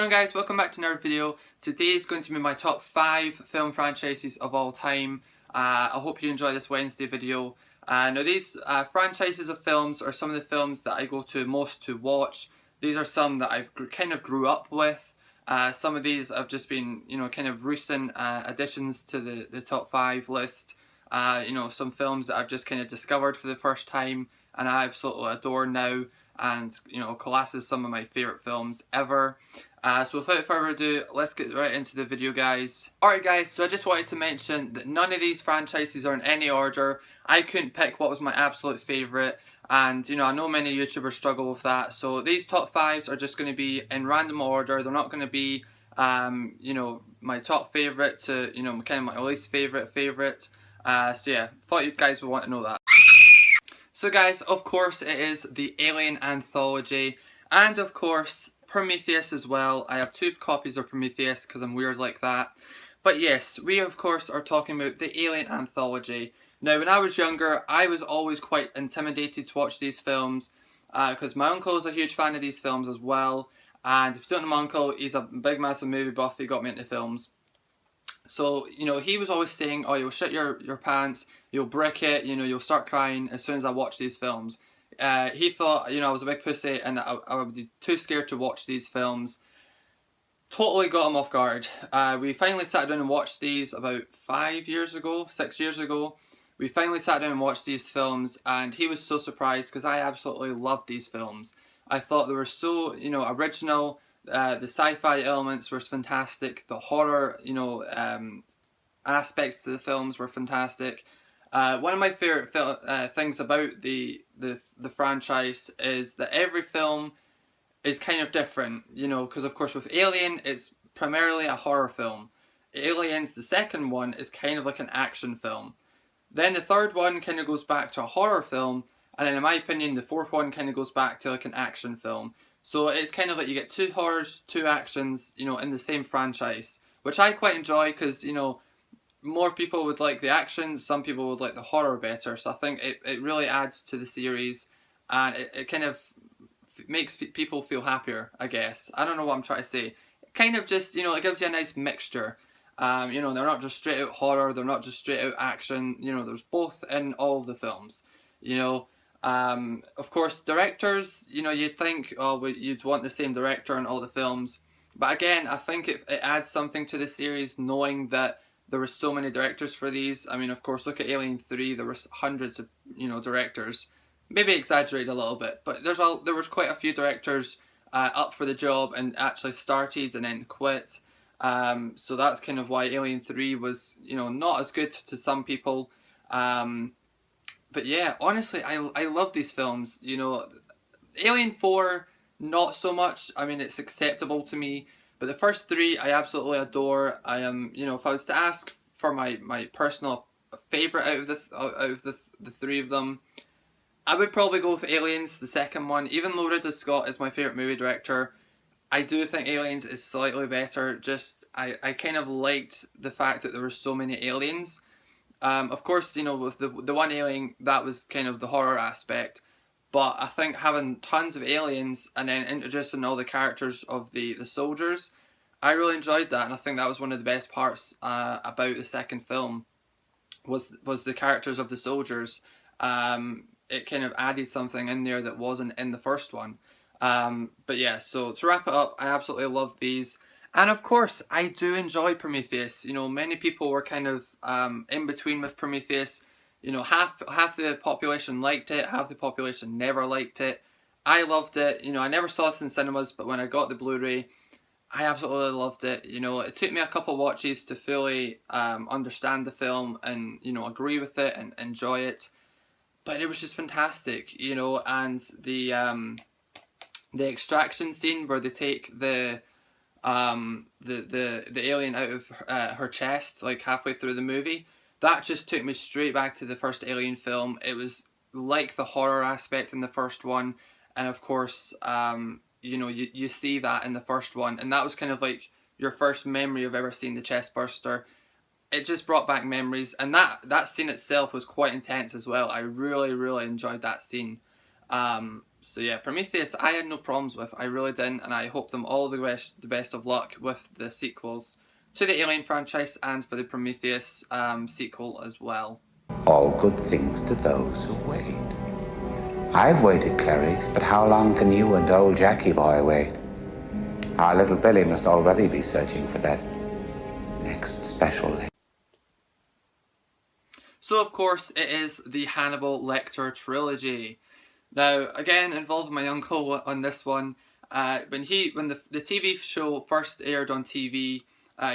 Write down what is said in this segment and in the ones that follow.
What's going on, guys? Welcome back to another video. Today is going to be my top 5 film franchises of all time. I hope you enjoy this Wednesday video. Now these franchises of films are some of the films that I go to most to watch. These are some that I've kind of grew up with. Some of these have just been, kind of recent additions to the top 5 list. Some films that I've just kind of discovered for the first time and I absolutely adore now, and class as some of my favourite films ever. So without further ado, let's get right into the video, guys. Alright guys, so I just wanted to mention that none of these franchises are in any order. I couldn't pick what was my absolute favourite, and I know many YouTubers struggle with that. So these top 5s are just going to be in random order. They're not going to be my top favourite to kind of my least favourite. So yeah, thought you guys would want to know that. So guys, of course it is the Alien Anthology, and of course Prometheus as well. I have 2 copies of Prometheus because I'm weird like that. But yes, we of course are talking about the Alien Anthology. Now when I was younger, I was always quite intimidated to watch these films because my uncle is a huge fan of these films as well. And if you don't know my uncle, he's a big massive movie buff. He got me into films. So, he was always saying, oh, you'll shit your pants, you'll brick it, you'll start crying as soon as I watch these films. He thought, I was a big pussy and I would be too scared to watch these films. Totally got him off guard. We finally sat down and watched these about 5 years ago, 6 years ago. We finally sat down and watched these films, and he was so surprised because I absolutely loved these films. I thought they were so, original. The sci-fi elements were fantastic. The horror, aspects to the films were fantastic. One of my favorite things about the franchise is that every film is kind of different. Because of course with Alien, it's primarily a horror film. Aliens, the second one, is kind of like an action film. Then the third one kind of goes back to a horror film, and then in my opinion, the fourth one kind of goes back to like an action film. So it's kind of like you get 2 horrors, 2 actions, in the same franchise, which I quite enjoy because, more people would like the action, some people would like the horror better. So I think it really adds to the series, and it kind of makes people feel happier, I guess. I don't know what I'm trying to say. It kind of just, it gives you a nice mixture. They're not just straight out horror, they're not just straight out action, there's both in all of the films, Of course, directors, you'd think, oh, you'd want the same director in all the films. But again, I think it adds something to the series knowing that there were so many directors for these. I mean, of course, look at Alien 3, there was hundreds of, directors. Maybe exaggerated a little bit, but there was quite a few directors up for the job and actually started and then quit. So that's kind of why Alien 3 was, not as good to some people. But yeah, honestly, I love these films. Alien 4, not so much. I mean, it's acceptable to me. But the first 3, I absolutely adore. I am, if I was to ask for my personal favourite out of the 3 of them, I would probably go with Aliens, the second one. Even though Ridley Scott is my favourite movie director, I do think Aliens is slightly better. Just, I kind of liked the fact that there were so many aliens. Of course, with the one alien, that was kind of the horror aspect. But I think having tons of aliens and then introducing all the characters of the soldiers, I really enjoyed that. And I think that was one of the best parts about the second film, was the characters of the soldiers. It kind of added something in there that wasn't in the first one. But yeah, so to wrap it up, I absolutely love these. And of course, I do enjoy Prometheus. Many people were kind of in between with Prometheus. Half the population liked it, half the population never liked it. I loved it. I never saw this in cinemas, but when I got the Blu-ray, I absolutely loved it. It took me a couple watches to fully understand the film and, agree with it and enjoy it. But it was just fantastic, and the extraction scene where they take the alien out of her chest, like halfway through the movie, that just took me straight back to the first Alien film. It was like the horror aspect in the first one, and of course, you see that in the first one, and that was kind of like your first memory of ever seeing the chest burster. It just brought back memories, and that scene itself was quite intense as well. I really enjoyed that scene. So yeah, Prometheus I had no problems with, I really didn't, and I hope them all the best of luck with the sequels to the Alien franchise and for the Prometheus sequel as well. All good things to those who wait. I've waited, Clarice, but how long can you and old Jackie boy wait? Our little Billy must already be searching for that next special. So of course it is the Hannibal Lecter trilogy. Now again, involving my uncle on this one. When the TV show first aired on TV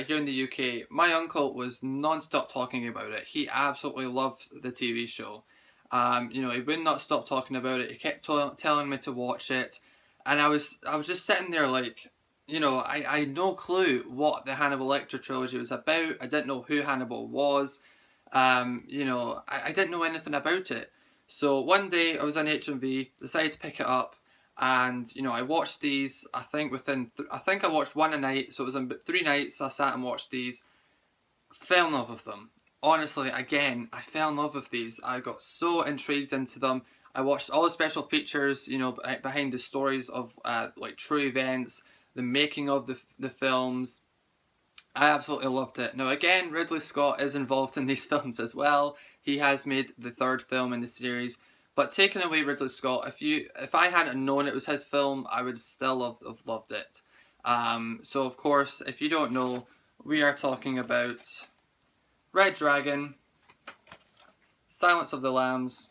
here in the UK, my uncle was non-stop talking about it. He absolutely loved the TV show. You know, he would not stop talking about it. He kept telling me to watch it, and I was just sitting there like, you know, I had no clue what the Hannibal Lecter trilogy was about. I didn't know who Hannibal was. You know, I didn't know anything about it. So one day I was on HMV, decided to pick it up, and you know, I watched these. I think I watched one a night, so it was on 3 nights. I sat and watched these. Fell in love with them. Honestly, again, I fell in love with these. I got so intrigued into them. I watched all the special features, you know, behind the stories of like true events, the making of the films. I absolutely loved it. Now again, Ridley Scott is involved in these films as well. He has made the 3rd film in the series. But taking away Ridley Scott, if I hadn't known it was his film, I would still have loved it. So of course, if you don't know, we are talking about Red Dragon, Silence of the Lambs,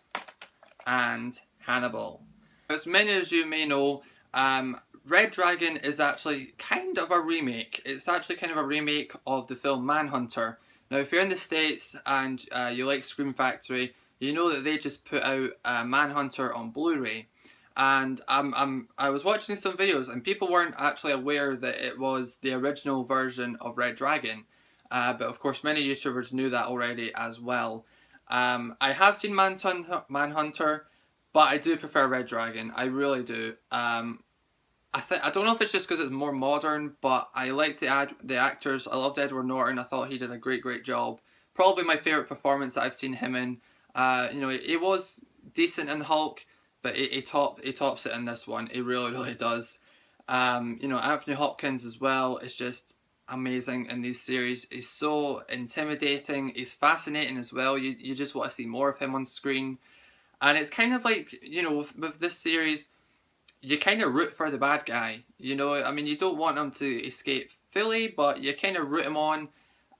and Hannibal. As many as you may know, Red Dragon is actually kind of a remake. It's actually kind of a remake of the film Manhunter. Now if you're in the States and you like Scream Factory, you know that they just put out Manhunter on Blu-ray. And I was watching some videos and people weren't actually aware that it was the original version of Red Dragon. But of course many YouTubers knew that already as well. I have seen Manhunter, but I do prefer Red Dragon. I really do. I don't know if it's just because it's more modern, but I like the actors. I loved Edward Norton. I thought he did a great job. Probably my favourite performance that I've seen him in. You know, he was decent in Hulk, but he tops it in this one. He really does. You know, Anthony Hopkins as well is just amazing in these series. He's so intimidating. He's fascinating as well. You just want to see more of him on screen. And it's kind of like, you know, with this series, you kind of root for the bad guy. You know, I mean, you don't want him to escape fully, but you kind of root him on.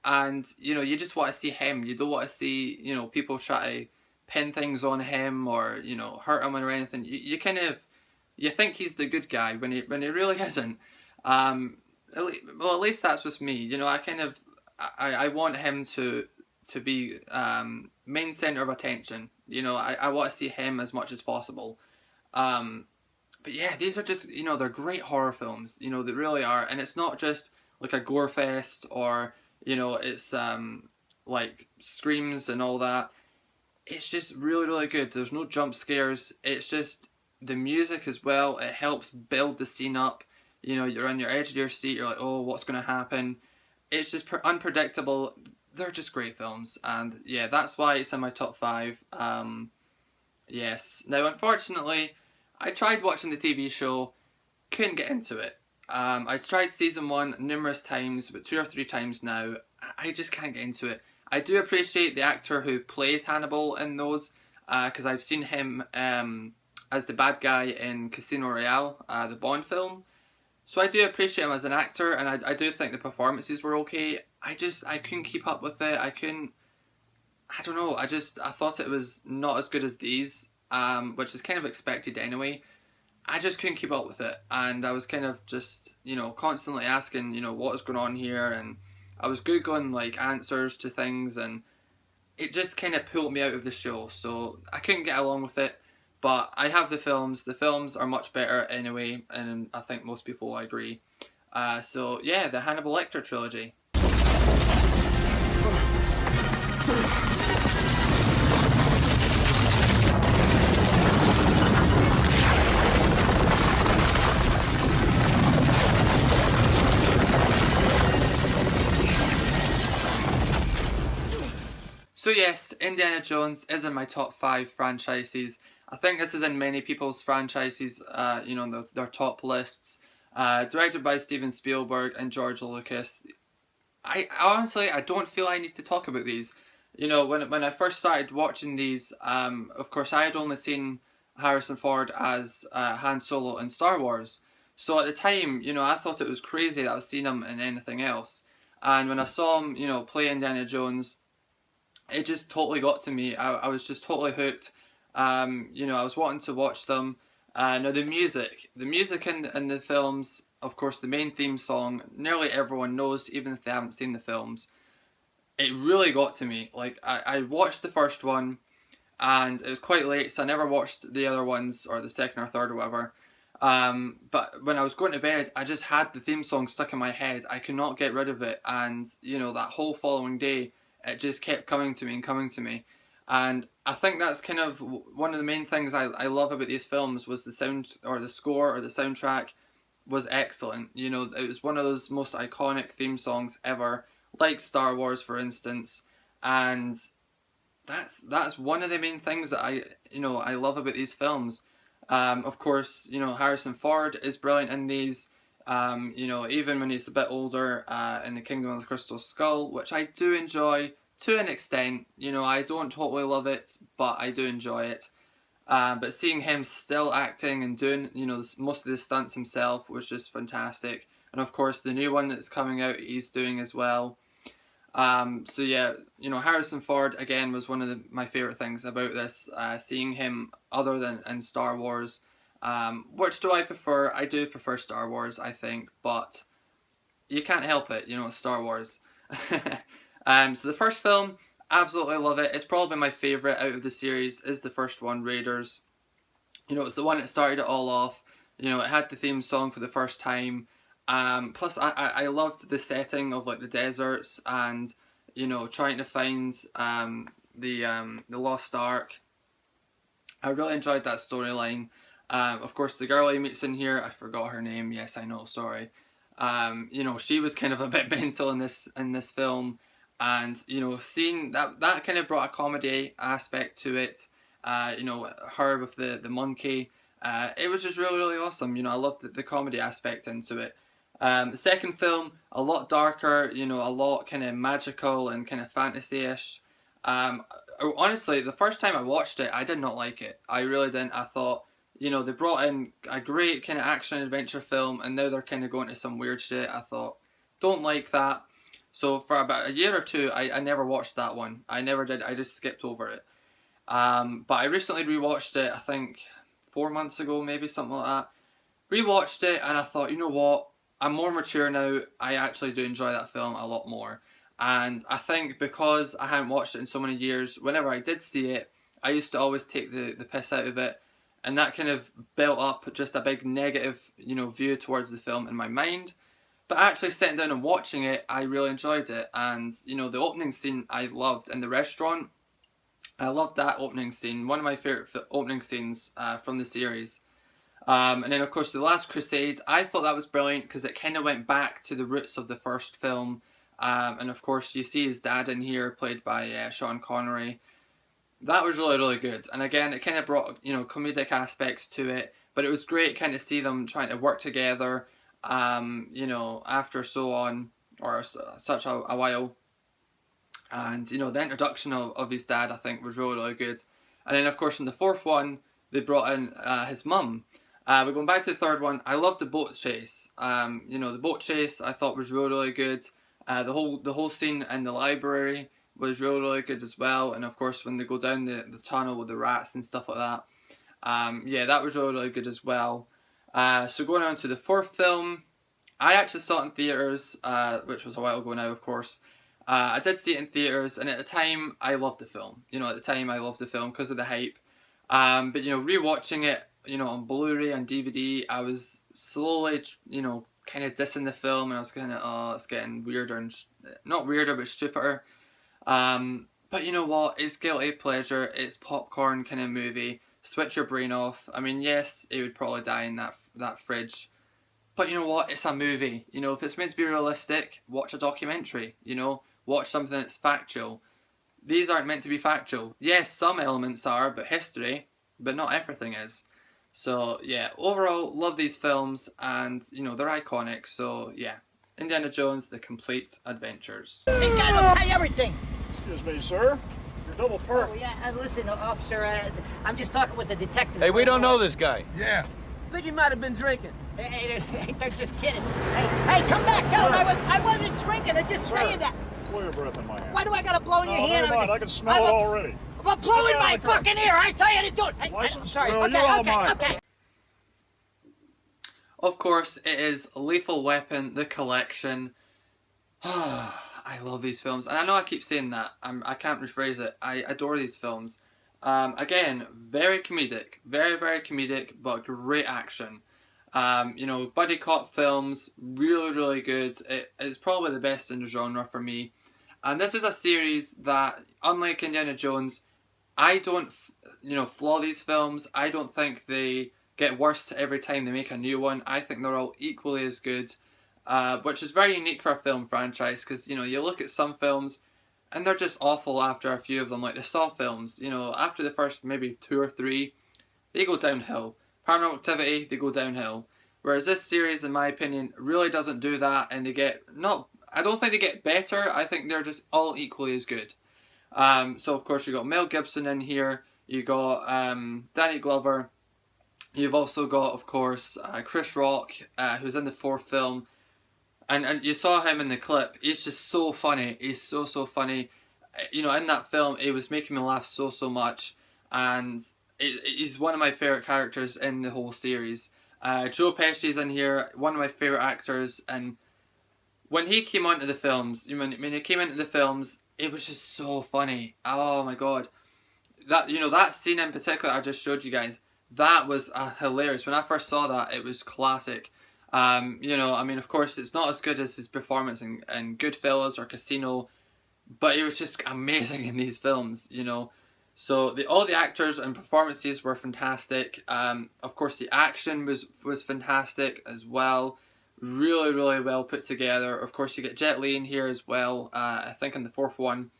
And, you know, you just want to see him. You don't want to see, you know, people try to pin things on him or, you know, hurt him or anything. You kind of, you think he's the good guy when he really isn't. Well, at least that's with me. You know, I want him to be main center of attention. You know, I want to see him as much as possible. But yeah, these are just, you know, they're great horror films. You know, they really are. And it's not just like a gore fest or, you know, it's like screams and all that. It's just really good. There's no jump scares. It's just the music as well. It helps build the scene up. You know, you're on your edge of your seat. You're like, oh, what's going to happen? It's just unpredictable. They're just great films. And yeah, that's why it's in my top 5. Yes. Now, unfortunately, I tried watching the TV show. Couldn't get into it. I tried season 1 numerous times, but 2 or 3 times now. I just can't get into it. I do appreciate the actor who plays Hannibal in those, because I've seen him as the bad guy in Casino Royale, the Bond film. So I do appreciate him as an actor, and I do think the performances were okay. I couldn't keep up with it. I don't know, I thought it was not as good as these, which is kind of expected anyway. I just couldn't keep up with it, and I was kind of just, you know, constantly asking, you know, what is going on here, and I was googling like answers to things, and it just kind of pulled me out of the show, so I couldn't get along with it. But I have the films. The films are much better anyway, and I think most people will agree. So yeah, the Hannibal Lecter trilogy. So yes, Indiana Jones is in my top 5 franchises. I think this is in many people's franchises, their top lists. Directed by Steven Spielberg and George Lucas. I honestly, I don't feel I need to talk about these. When I first started watching these, of course I had only seen Harrison Ford as Han Solo in Star Wars. So at the time, I thought it was crazy that I was seeing him in anything else. And when I saw him, play Indiana Jones, it just totally got to me. I was just totally hooked. I was wanting to watch them. Now the music in the films, of course, the main theme song, nearly everyone knows, even if they haven't seen the films. It really got to me. Like I watched the first one, and it was quite late, so I never watched the other ones or the second or third or whatever. But when I was going to bed, I just had the theme song stuck in my head. I could not get rid of it, and that whole following day, it just kept coming to me and coming to me. And I think that's kind of one of the main things I love about these films was the sound or the score or the soundtrack was excellent. It was one of those most iconic theme songs ever, like Star Wars, for instance. And that's one of the main things that I love about these films. Of course, Harrison Ford is brilliant in these. Even when he's a bit older, in the Kingdom of the Crystal Skull, which I do enjoy to an extent. I don't totally love it, but I do enjoy it. But seeing him still acting and doing, most of the stunts himself was just fantastic. And of course, the new one that's coming out, he's doing as well. So yeah, Harrison Ford again was one of my favorite things about this. Seeing him other than in Star Wars. Which do I prefer? I do prefer Star Wars, I think, but you can't help it. It's Star Wars. So the first film, absolutely love it. It's probably my favourite out of the series, is the first one, Raiders. It's the one that started it all off. It had the theme song for the first time. Plus, I loved the setting of like the deserts and trying to find the Lost Ark. I really enjoyed that storyline. Of course, the girl he meets in here, I forgot her name. Yes, I know. Sorry. She was kind of a bit mental in this film, and seeing that kind of brought a comedy aspect to it. Her with the monkey. It was just really, really awesome. I loved the comedy aspect into it. The second film, a lot darker, a lot kind of magical and kind of fantasy-ish. Honestly, the first time I watched it, I did not like it. I really didn't. I thought, they brought in a great kind of action adventure film, and now they're kind of going to some weird shit. I thought, don't like that. So for about a year or two, I never watched that one. I never did. I just skipped over it. But I recently rewatched it, I think 4 months ago, maybe something like that. Rewatched it, and I thought, you know what? I'm more mature now. I actually do enjoy that film a lot more. And I think because I hadn't watched it in so many years, whenever I did see it, I used to always take the piss out of it. And that kind of built up just a big negative, view towards the film in my mind. But actually sitting down and watching it, I really enjoyed it. And, the opening scene I loved in the restaurant. I loved that opening scene. One of my favourite opening scenes from the series. And then, of course, The Last Crusade, I thought that was brilliant because it kind of went back to the roots of the first film. And, of course, you see his dad in here, played by Sean Connery. That was really, really good. And again, it kind of brought, comedic aspects to it. But it was great kind of see them trying to work together, after so on, or such a while. And, the introduction of his dad, I think, was really, really good. And then, of course, in the fourth one, they brought in his mum. But going back to the third one, I loved the boat chase. The boat chase I thought was really, really good. The whole scene in the library was really, really good as well. And of course, when they go down the tunnel with the rats and stuff like that, that was really, really good as well. So going on to the fourth film, I actually saw it in theaters, which was a while ago now, of course. I did see it in theaters, and at the time, I loved the film. At the time, I loved the film because of the hype. But rewatching it, on Blu-ray and DVD, I was slowly, kind of dissing the film, and I was kind of, oh, it's getting weirder and not weirder, but stupider. But you know what? It's guilty pleasure. It's popcorn kind of movie. Switch your brain off. I mean, yes, it would probably die in that fridge. But you know what? It's a movie. If it's meant to be realistic, watch a documentary. Watch something that's factual. These aren't meant to be factual. Yes, some elements are, but history, but not everything is. So yeah, overall, love these films, and you know, they're iconic. So yeah, Indiana Jones: The Complete Adventures. These guys will tell you everything. Excuse me, sir. You're double parked. Oh, yeah, listen, officer, I'm just talking with the detectives. Hey, we don't know this guy. Yeah. Think he might have been drinking. Hey, they're just kidding. Hey, come back, tell them I wasn't drinking, I'm just saying that. Blow your breath in my hand. Why do I gotta blow in your No, hand? never mind. I can smell it already. I'm blowing Get my out of the car. fucking ear, I tell you to do it. Hey, I'm License sorry, plate, okay, you're all okay, mine. okay. Of course, it is Lethal Weapon: The Collection. I love these films, and I know I keep saying that. I can't rephrase it. I adore these films. Again, very comedic, very, very comedic, but great action. You know, buddy cop films, really, really good. It's probably the best in the genre for me. And this is a series that, unlike Indiana Jones, I don't, you know, flaw these films. I don't think they get worse every time they make a new one. I think they're all equally as good, which is very unique for a film franchise, because, you know, you look at some films and they're just awful after a few of them, like the Saw films. You know, after the first maybe 2 or 3, they go downhill. Paranormal Activity, they go downhill. Whereas this series, in my opinion, really doesn't do that, and they get not. I don't think they get better. I think they're just all equally as good. So of course you got Mel Gibson in here. You got Danny Glover. You've also got, of course, Chris Rock, who's in the 4th film, and you saw him in the clip. He's just so funny. He's so funny. You know, in that film, it was making me laugh so much, and he's one of my favorite characters in the whole series. Joe Pesci's in here, one of my favorite actors, and when he came onto the films, when he came into the films, it was just so funny. Oh my god, that, you know, that scene in particular I just showed you guys, that was hilarious. When I first saw that, it was classic. You know, I mean, of course, it's not as good as his performance in Goodfellas or Casino, but it was just amazing in these films. You know. So all the actors and performances were fantastic. Of course, the action was fantastic as well. Really, really well put together. Of course, you get Jet Li in here as well. I think in the 4th one.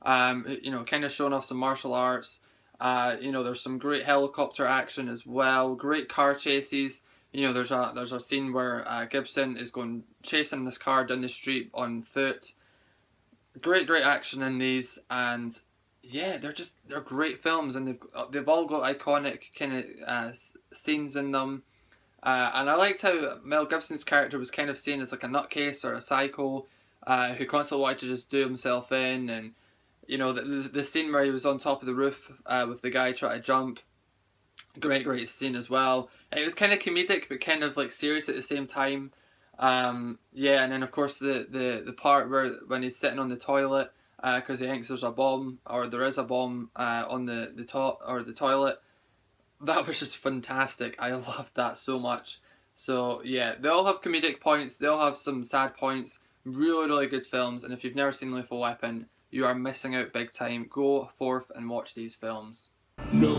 You know, kind of showing off some martial arts. You know, there's some great helicopter action as well. Great car chases. You know, there's a scene where Gibson is going chasing this car down the street on foot. Great action in these, and yeah, they're great films, and they've all got iconic kind of scenes in them. And I liked how Mel Gibson's character was kind of seen as like a nutcase or a psycho, who constantly wanted to just do himself in, and you know, the scene where he was on top of the roof with the guy trying to jump. Great scene as well. It was kind of comedic but kind of like serious at the same time. Yeah, and then of course the part where when he's sitting on the toilet because he thinks there's a bomb, or there is a bomb on the top or the toilet. That was just fantastic. I loved that so much. So yeah, they all have comedic points. They all have some sad points. Really good films. And if you've never seen Lethal Weapon, you are missing out big time. Go forth and watch these films. No,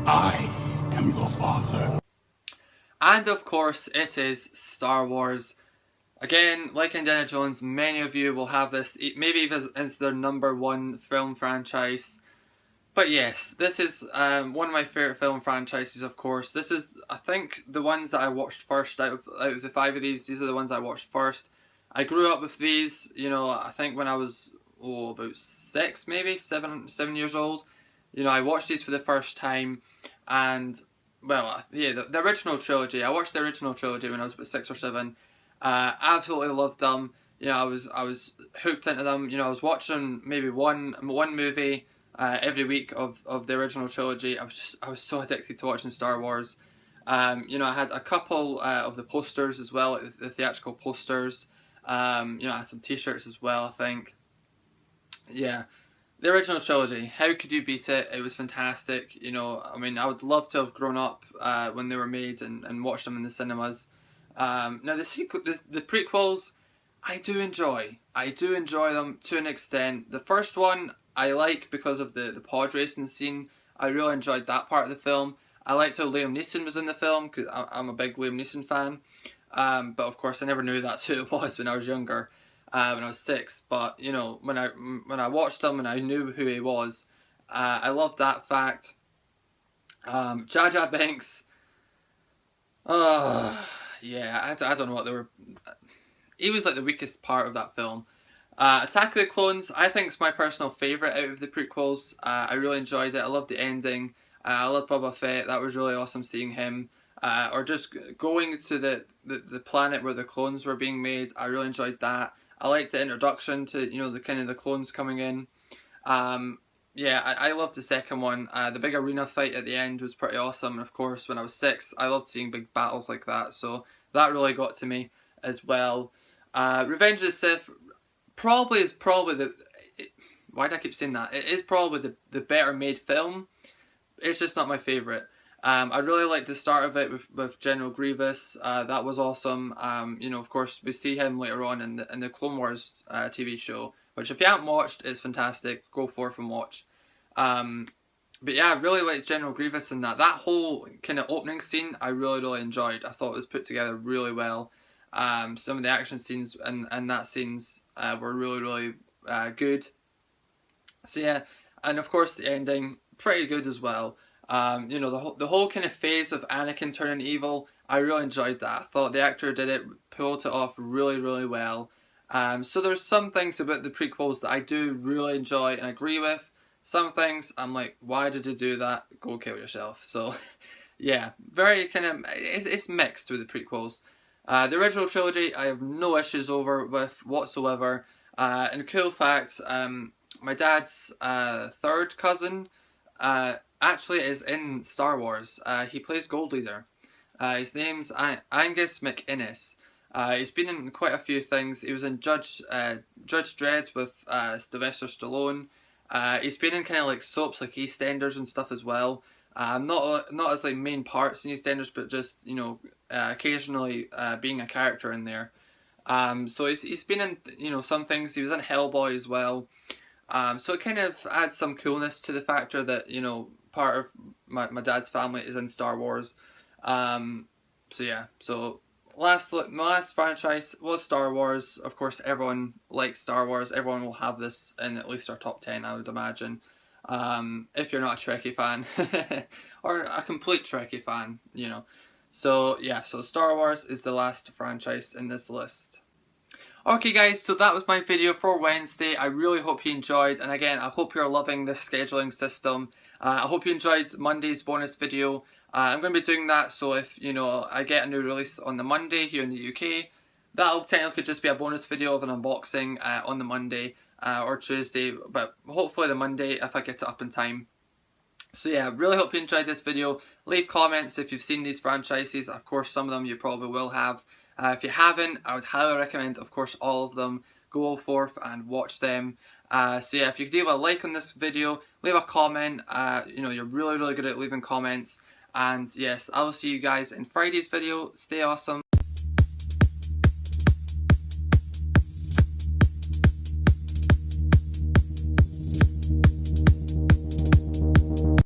I am your father. And of course, it is Star Wars. Again, like Indiana Jones, many of you will have this, maybe even it's their #1 film franchise. But yes, this is one of my favourite film franchises, of course. This is, I think, the ones that I watched first out of the 5 of these are the ones I watched first. I grew up with these, you know, I think when I was, about 6 maybe, 7 years old. You know, I watched these for the first time, and, well, yeah, the original trilogy. I watched the original trilogy when I was about 6 or 7. Absolutely loved them. You know, I was hooked into them. You know, I was watching maybe one movie every week of the original trilogy. I was so addicted to watching Star Wars. You know, I had a couple of the posters as well, like the theatrical posters. You know, I had some t-shirts as well, I think. Yeah. The original trilogy, how could you beat it? It was fantastic. You know, I mean, I would love to have grown up when they were made and watched them in the cinemas. Now the prequels, I do enjoy them to an extent. The first one I like because of the pod racing scene. I really enjoyed that part of the film. I liked how Liam Neeson was in the film because I'm a big Liam Neeson fan. But of course I never knew that's who it was when I was younger, when I was 6. But you know, when I watched them and I knew who he was, I loved that fact. Jar Jar Binks. Yeah, I don't know what they were. He was like the weakest part of that film. Attack of the Clones, I think, is my personal favourite out of the prequels. I really enjoyed it. I loved the ending. I loved Boba Fett. That was really awesome seeing him. Or just going to the planet where the clones were being made. I really enjoyed that. I liked the introduction to, you know, the kind of the clones coming in. Yeah, I loved the second one. The big arena fight at the end was pretty awesome. And of course, when I was 6, I loved seeing big battles like that. So that really got to me as well. Revenge of the Sith probably the... why do I keep saying that? It is probably the better made film. It's just not my favourite. I really liked the start of it with General Grievous. That was awesome. You know, of course, we see him later on in the Clone Wars TV show, which if you haven't watched, is fantastic. Go forth and watch. But yeah, I really liked General Grievous and that. That whole kind of opening scene, I really enjoyed. I thought it was put together really well. Some of the action scenes and that scenes were really good. So yeah, and of course the ending, pretty good as well. You know, the whole kind of phase of Anakin turning evil, I really enjoyed that. I thought the actor did it, pulled it off really well. So there's some things about the prequels that I do really enjoy and agree with. Some things I'm like, why did you do that? Go kill yourself. So yeah, very kind of, it's mixed with the prequels. The original trilogy I have no issues with whatsoever. And cool fact, my dad's third cousin actually is in Star Wars. He plays Gold Leader. His name's Angus McInnes. He's been in quite a few things. He was in Judge Dredd with Sylvester Stallone. He's been in kind of like soaps like EastEnders and stuff as well. Not as like main parts in EastEnders, but just, you know, occasionally being a character in there. So he's been in, you know, some things. He was in Hellboy as well. So it kind of adds some coolness to the factor that, you know, part of my dad's family is in Star Wars. So yeah, so my last franchise was Star Wars. Of course, everyone likes Star Wars. Everyone will have this in at least our top 10, I would imagine. If you're not a Trekkie fan, or a complete Trekkie fan, you know. So yeah, so Star Wars is the last franchise in this list. Okay guys, so that was my video for Wednesday. I really hope you enjoyed, and again, I hope you're loving this scheduling system. I hope you enjoyed Monday's bonus video. I'm going to be doing that, so if, you know, I get a new release on the Monday here in the UK, that'll technically just be a bonus video of an unboxing on the Monday or Tuesday, but hopefully the Monday if I get it up in time. So yeah, really hope you enjoyed this video. Leave comments if you've seen these franchises. Of course, some of them you probably will have. If you haven't, I would highly recommend, of course, all of them. Go forth and watch them. So yeah, if you could leave a like on this video, leave a comment. You know, you're really good at leaving comments. And yes, I will see you guys in Friday's video. Stay awesome.